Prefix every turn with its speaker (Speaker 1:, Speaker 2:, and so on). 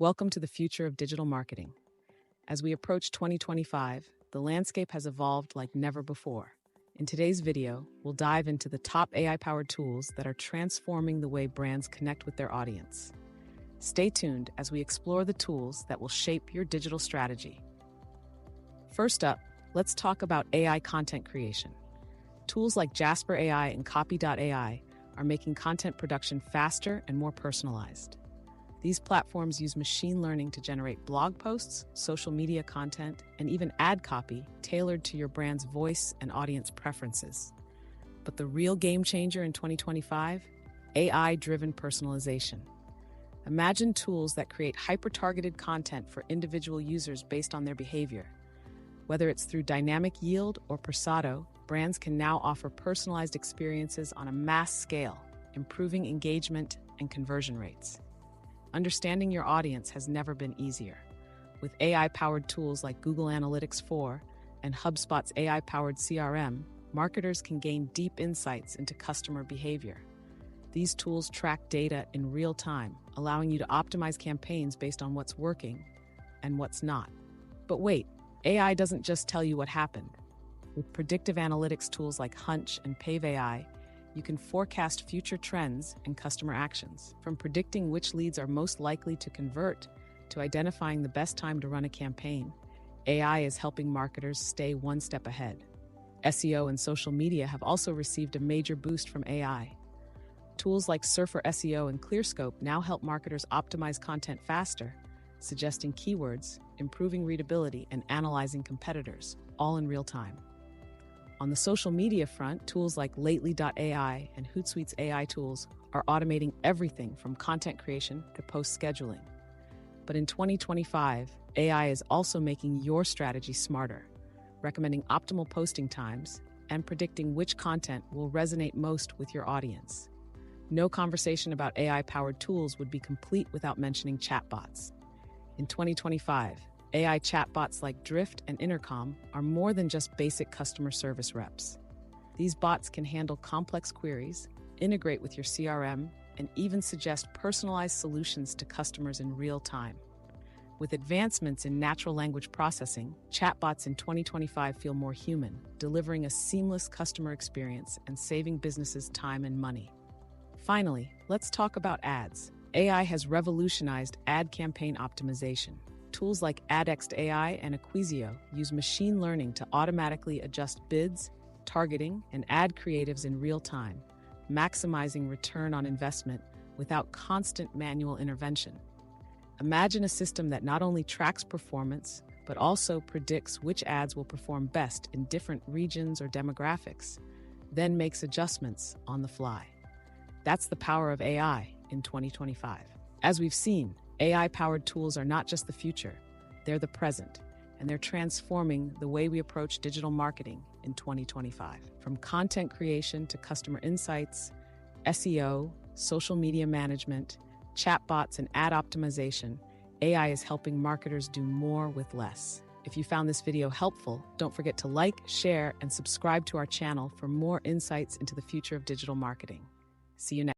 Speaker 1: Welcome to the future of digital marketing. As we approach 2025, the landscape has evolved like never before. In today's video, we'll dive into the top AI-powered tools that are transforming the way brands connect with their audience. Stay tuned as we explore the tools that will shape your digital strategy. First up, let's talk about AI content creation. Tools like Jasper AI and Copy.ai are making content production faster and more personalized. These platforms use machine learning to generate blog posts, social media content, and even ad copy tailored to your brand's voice and audience preferences. But the real game changer in 2025? AI-driven personalization. Imagine tools that create hyper-targeted content for individual users based on their behavior. Whether it's through dynamic yield or Persado, brands can now offer personalized experiences on a mass scale, improving engagement and conversion rates. Understanding your audience has never been easier. With AI-powered tools like Google Analytics 4 and HubSpot's AI-powered CRM, marketers can gain deep insights into customer behavior. These tools track data in real time, allowing you to optimize campaigns based on what's working and what's not. But wait, AI doesn't just tell you what happened. With predictive analytics tools like Hunch and Pave AI, you can forecast future trends and customer actions. From predicting which leads are most likely to convert to identifying the best time to run a campaign, AI is helping marketers stay one step ahead. SEO and social media have also received a major boost from AI. Tools like Surfer SEO and ClearScope now help marketers optimize content faster, suggesting keywords, improving readability, and analyzing competitors, all in real time. On the social media front, tools like Lately.ai and Hootsuite's AI tools are automating everything from content creation to post scheduling. But in 2025, AI is also making your strategy smarter, recommending optimal posting times and predicting which content will resonate most with your audience. No conversation about AI-powered tools would be complete without mentioning chatbots. In 2025, AI chatbots like Drift and Intercom are more than just basic customer service reps. These bots can handle complex queries, integrate with your CRM, and even suggest personalized solutions to customers in real time. With advancements in natural language processing, chatbots in 2025 feel more human, delivering a seamless customer experience and saving businesses time and money. Finally, let's talk about ads. AI has revolutionized ad campaign optimization. Tools like AdX.ai and Acquisio use machine learning to automatically adjust bids, targeting, and ad creatives in real time, maximizing return on investment without constant manual intervention. Imagine a system that not only tracks performance, but also predicts which ads will perform best in different regions or demographics, then makes adjustments on the fly. That's the power of AI in 2025. As we've seen, AI-powered tools are not just the future, they're the present, and they're transforming the way we approach digital marketing in 2025. From content creation to customer insights, SEO, social media management, chatbots, and ad optimization, AI is helping marketers do more with less. If you found this video helpful, don't forget to like, share, and subscribe to our channel for more insights into the future of digital marketing. See you next.